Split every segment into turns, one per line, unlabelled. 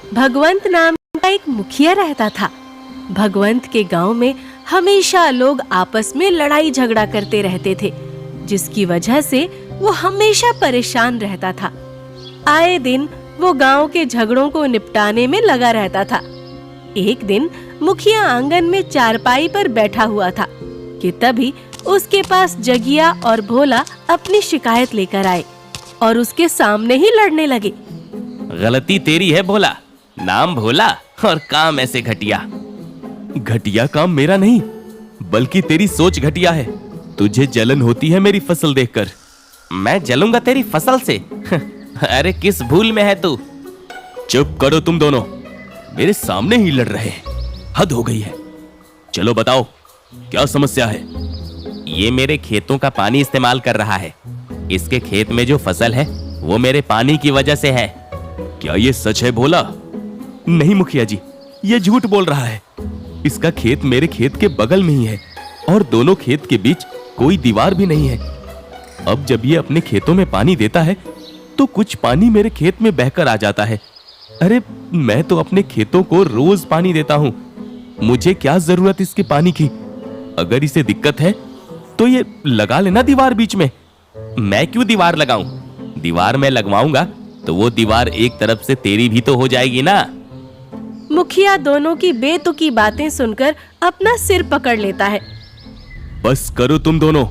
भगवंत नाम का एक मुखिया रहता था। भगवंत के गांव में हमेशा लोग आपस में लड़ाई झगड़ा करते रहते थे, जिसकी वजह से वो हमेशा परेशान रहता था। आए दिन वो गांव के झगड़ों को निपटाने में लगा रहता था। एक दिन मुखिया आंगन में चारपाई पर बैठा हुआ था कि तभी उसके पास जगिया और भोला अपनी शिकायत लेकर आए और उसके सामने ही लड़ने लगे।
गलती तेरी है भोला, नाम भोला और काम ऐसे घटिया।
घटिया काम मेरा नहीं, बल्कि तेरी सोच घटिया है। तुझे जलन होती है मेरी फसल देखकर।
मैं जलूंगा तेरी फसल से? अरे किस भूल में है तू?
चुप करो तुम दोनों, मेरे सामने ही लड़ रहे हैं। हद हो गई है। चलो बताओ, क्या समस्या है?
ये मेरे खेतों का पानी इस्तेमाल कर रहा है। इसके खेत में जो फसल है वो मेरे पानी की वजह से है।
क्या ये सच है भोला? नहीं मुखिया जी, ये झूठ बोल रहा है। इसका खेत मेरे खेत के बगल में ही है और दोनों खेत के बीच कोई दीवार भी नहीं है। अब जब ये अपने खेतों में पानी देता है तो कुछ पानी मेरे खेत में बहकर आ जाता है। अरे मैं तो अपने खेतों को रोज पानी देता हूँ। मुझे क्या जरूरत इसके पानी की? अगर इसे दिक्कत है तो ये लगा लेना दीवार बीच में।
मैं क्यों दीवार लगाऊं? दीवार में लगवाऊंगा तो वो दीवार एक तरफ से तेरी भी तो हो जाएगी ना।
मुखिया दोनों की बेतुकी बातें सुनकर अपना सिर पकड़ लेता है।
बस करो तुम दोनों।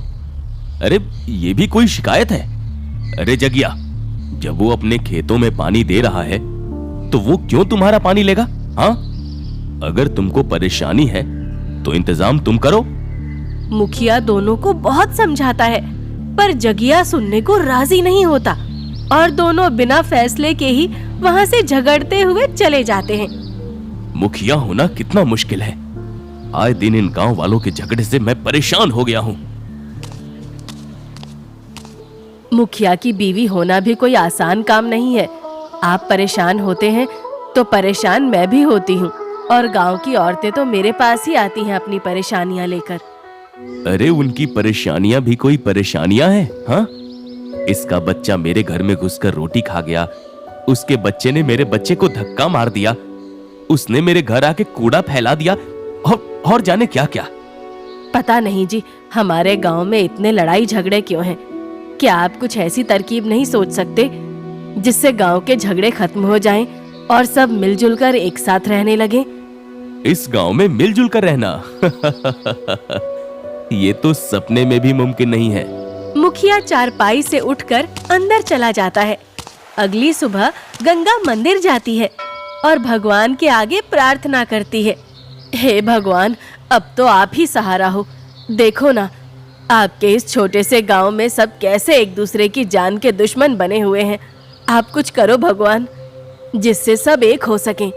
अरे ये भी कोई शिकायत है? अरे जगिया, जब वो अपने खेतों में पानी दे रहा है तो वो क्यों तुम्हारा पानी लेगा? हाँ, अगर तुमको परेशानी है तो इंतजाम तुम करो।
मुखिया दोनों को बहुत समझाता है, पर जगिया सुनने को राजी नहीं होता और दोनों बिना फैसले के ही वहाँ से झगड़ते हुए चले जाते हैं।
मुखिया होना कितना मुश्किल है। आए दिन इन गांव वालों के झगड़े से मैं परेशान हो गया हूँ।
मुखिया की बीवी होना भी कोई आसान काम नहीं है। आप परेशान होते हैं तो परेशान मैं भी होती हूँ और गांव की औरतें तो मेरे पास ही आती हैं अपनी परेशानियां लेकर।
अरे उनकी परेशानियां भी कोई परेशानियां हैं? हाँ, इसका बच्चा मेरे घर में घुसकर रोटी खा गया, उसके बच्चे ने मेरे बच्चे को धक्का मार दिया, उसने मेरे घर आके कूड़ा फैला दिया और जाने क्या क्या।
पता नहीं जी, हमारे गांव में इतने लड़ाई झगड़े क्यों हैं? क्या आप कुछ ऐसी तरकीब नहीं सोच सकते जिससे गांव के झगड़े खत्म हो जाएं और सब मिलजुल कर एक साथ रहने लगे?
इस गांव में मिलजुल कर रहना ये तो सपने में भी मुमकिन नहीं है।
मुखिया चारपाई से उठकर अंदर चला जाता है। अगली सुबह गंगा मंदिर जाती है और भगवान के आगे प्रार्थना करती है। हे भगवान, अब तो आप ही सहारा हो। देखो ना, आपके इस छोटे से गांव में सब कैसे एक दूसरे की जान के दुश्मन बने हुए हैं। आप कुछ करो भगवान, जिससे सब एक हो सकें।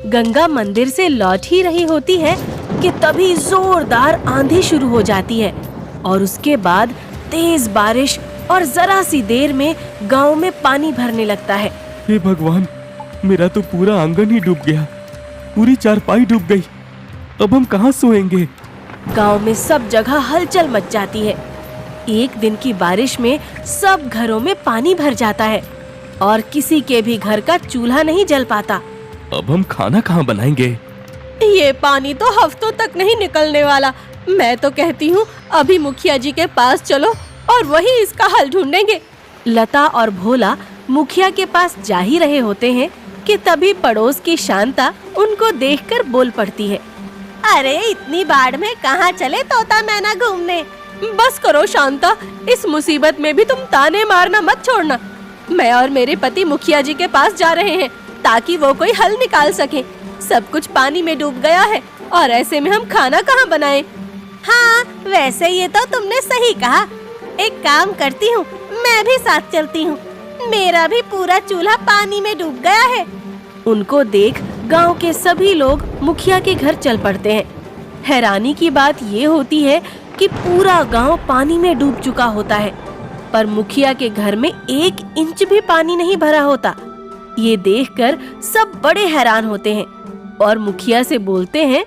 गंगा मंदिर से लौट ही रही होती है कि तभी जोरदार आंधी शुरू हो जाती है और उसके बाद तेज बारिश और जरा सी देर में गांव में पानी भरने लगता है।
हे भगवान, मेरा तो पूरा आंगन ही डूब गया, पूरी चारपाई डूब गई। अब हम कहाँ सोएंगे?
गांव में सब जगह हलचल मच जाती है। एक दिन की बारिश में सब घरों में पानी भर जाता है और किसी के भी घर का चूल्हा नहीं जल पाता।
अब हम खाना कहाँ बनाएंगे?
ये पानी तो हफ्तों तक नहीं निकलने वाला। मैं तो कहती हूँ अभी मुखिया जी के पास चलो और वही इसका हल ढूंढेंगे। लता और भोला मुखिया के पास जा ही रहे होते हैं कि तभी पड़ोस की शांता उनको देखकर बोल पड़ती है। अरे इतनी बाढ़ में कहाँ चले तोता मैना घूमने? बस करो शांता, इस मुसीबत में भी तुम ताने मारना मत छोड़ना। मैं और मेरे पति मुखिया जी के पास जा रहे हैं ताकि वो कोई हल निकाल सके। सब कुछ पानी में डूब गया है और ऐसे में हम खाना कहाँ बनाएं? हाँ, वैसे ये तो तुमने सही कहा। एक काम करती हूँ, मैं भी साथ चलती हूँ। मेरा भी पूरा चूल्हा पानी में डूब गया है। उनको देख गांव के सभी लोग मुखिया के घर चल पड़ते हैं। हैरानी की बात ये होती है कि पूरा गांव पानी में डूब चुका होता है, पर मुखिया के घर में 1 इंच भी पानी नहीं भरा होता। ये देखकर सब बड़े हैरान होते हैं और मुखिया से बोलते हैं,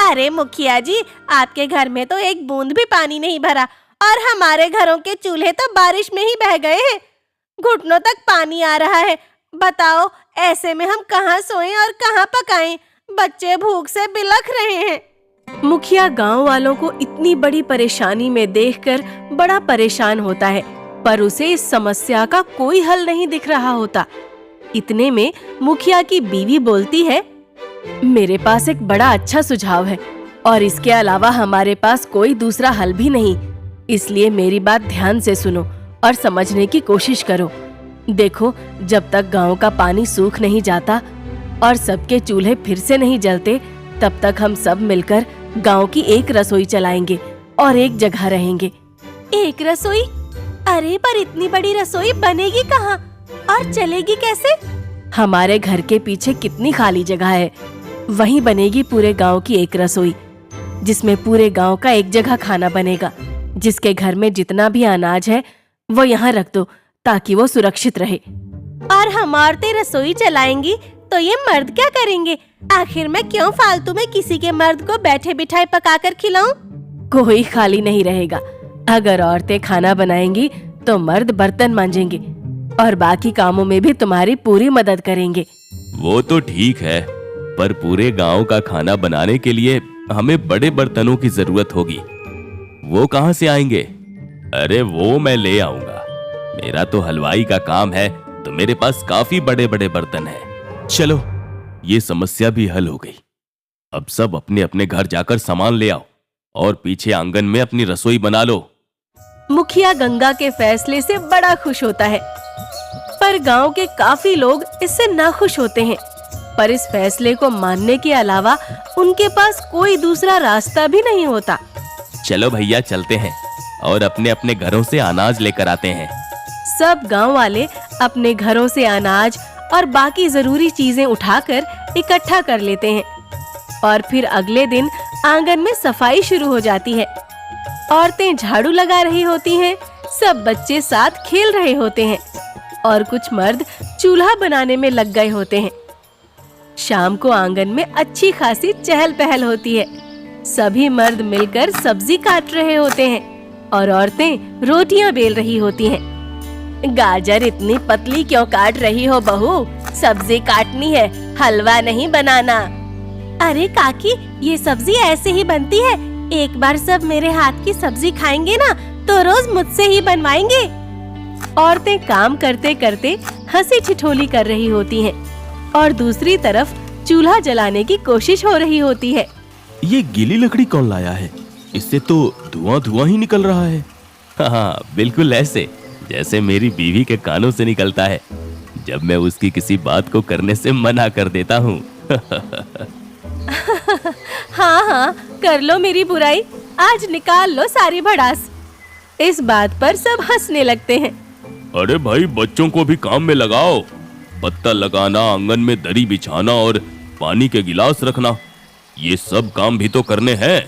अरे मुखिया जी, आपके घर में तो 1 बूंद भी पानी नहीं भरा और हमारे घरों के चूल्हे तो बारिश में ही बह गए हैं। घुटनों तक पानी आ रहा है बताओ ऐसे में हम कहाँ सोएं और कहाँ पकाएं? बच्चे भूख से बिलख रहे हैं। मुखिया गांव वालों को इतनी बड़ी परेशानी में देखकर बड़ा परेशान होता है, पर उसे इस समस्या का कोई हल नहीं दिख रहा होता। इतने में मुखिया की बीवी बोलती है, मेरे पास एक बड़ा अच्छा सुझाव है और इसके अलावा हमारे पास कोई दूसरा हल भी नहीं। इसलिए मेरी बात ध्यान से सुनो और समझने की कोशिश करो। देखो, जब तक गांव का पानी सूख नहीं जाता और सबके चूल्हे फिर से नहीं जलते, तब तक हम सब मिलकर गांव की एक रसोई चलाएंगे और एक जगह रहेंगे। एक रसोई? अरे पर इतनी बड़ी रसोई बनेगी कहाँ और चलेगी कैसे? हमारे घर के पीछे कितनी खाली जगह है, वहीं बनेगी पूरे गांव की एक रसोई, जिसमें पूरे गांव का एक जगह खाना बनेगा। जिसके घर में जितना भी अनाज है वो यहाँ रख दो ताकि वो सुरक्षित रहे। और हम औरतें रसोई चलाएंगी तो ये मर्द क्या करेंगे? आखिर मैं क्यों फालतू में किसी के मर्द को बैठे बिठाए पकाकर खिलाऊं? कोई खाली नहीं रहेगा। अगर औरतें खाना बनाएंगी तो मर्द बर्तन मांजेंगे और बाकी कामों में भी तुम्हारी पूरी मदद करेंगे।
वो तो ठीक है, पर पूरे गांव का खाना बनाने के लिए हमें बड़े बर्तनों की जरूरत होगी। वो कहाँ से आएंगे? अरे वो मैं ले आऊंगा। मेरा तो हलवाई का काम है, तो मेरे पास काफी बड़े बड़े बर्तन हैं। चलो, ये समस्या भी हल हो गई। अब सब अपने अपने घर जाकर सामान ले आओ और पीछे आंगन में अपनी रसोई बना लो।
मुखिया गंगा के फैसले से बड़ा खुश होता है, पर गांव के काफी लोग इससे नाखुश होते हैं। पर इस फैसले को मानने के अलावा उनके पास कोई दूसरा रास्ता भी नहीं होता।
चलो भैया, चलते हैं और अपने अपने घरों से अनाज लेकर आते हैं।
सब गांव वाले अपने घरों से अनाज और बाकी जरूरी चीजें उठाकर इकट्ठा कर लेते हैं और फिर अगले दिन आंगन में सफाई शुरू हो जाती है। औरतें झाड़ू लगा रही होती हैं, सब बच्चे साथ खेल रहे होते हैं और कुछ मर्द चूल्हा बनाने में लग गए होते हैं। शाम को आंगन में अच्छी खासी चहल पहल होती है। सभी मर्द मिलकर सब्जी काट रहे होते हैं और औरतें रोटियां बेल रही होती हैं। गाजर इतनी पतली क्यों काट रही हो बहू? सब्जी काटनी है, हलवा नहीं बनाना। अरे काकी, ये सब्जी ऐसे ही बनती है। एक बार सब मेरे हाथ की सब्जी खाएंगे ना तो रोज मुझसे ही बनवाएंगे। औरतें काम करते करते हंसी ठिठोली कर रही होती हैं और दूसरी तरफ चूल्हा जलाने की कोशिश हो रही होती है।
ये गीली लकड़ी कौन लाया है? इससे तो धुआं धुआं ही निकल रहा है। हाँ, बिल्कुल ऐसे जैसे मेरी बीवी के कानों से निकलता है जब मैं उसकी किसी बात को करने से मना कर देता हूँ।
हाँ हाँ, कर लो मेरी बुराई, आज निकाल लो सारी भड़ास। इस बात पर सब हंसने लगते हैं।
अरे भाई, बच्चों को भी काम में लगाओ। पत्ता लगाना, आंगन में दरी बिछाना और पानी के गिलास रखना, ये सब काम भी तो करने हैं।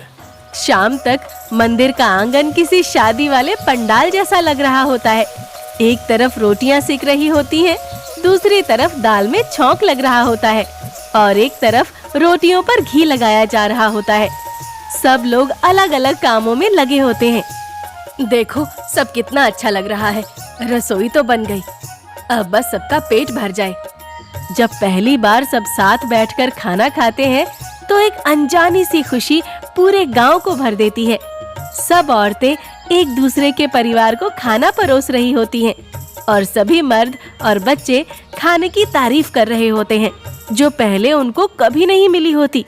शाम तक मंदिर का आंगन किसी शादी वाले पंडाल जैसा लग रहा होता है। एक तरफ रोटियां सिक रही होती हैं, दूसरी तरफ दाल में छौंक लग रहा होता है और एक तरफ रोटियों पर घी लगाया जा रहा होता है। सब लोग अलग अलग कामों में लगे होते हैं। देखो, सब कितना अच्छा लग रहा है। रसोई तो बन गई, अब बस सबका पेट भर जाए। जब पहली बार सब साथ बैठकर खाना खाते हैं तो एक अनजानी सी खुशी पूरे गांव को भर देती है। सब औरतें एक दूसरे के परिवार को खाना परोस रही होती हैं और सभी मर्द और बच्चे खाने की तारीफ कर रहे होते हैं जो पहले उनको कभी नहीं मिली होती।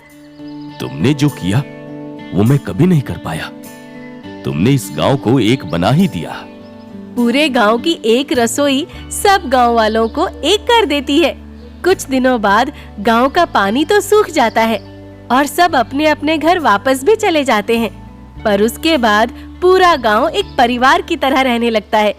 तुमने जो किया वो मैं कभी नहीं कर पाया। तुमने इस गांव को एक बना ही दिया।
पूरे गांव की एक रसोई सब गांव वालों को एक कर देती है। कुछ दिनों बाद गांव का पानी तो सूख जाता है और सब अपने अपने घर वापस भी चले जाते हैं, पर उसके बाद पूरा गांव एक परिवार की तरह रहने लगता है।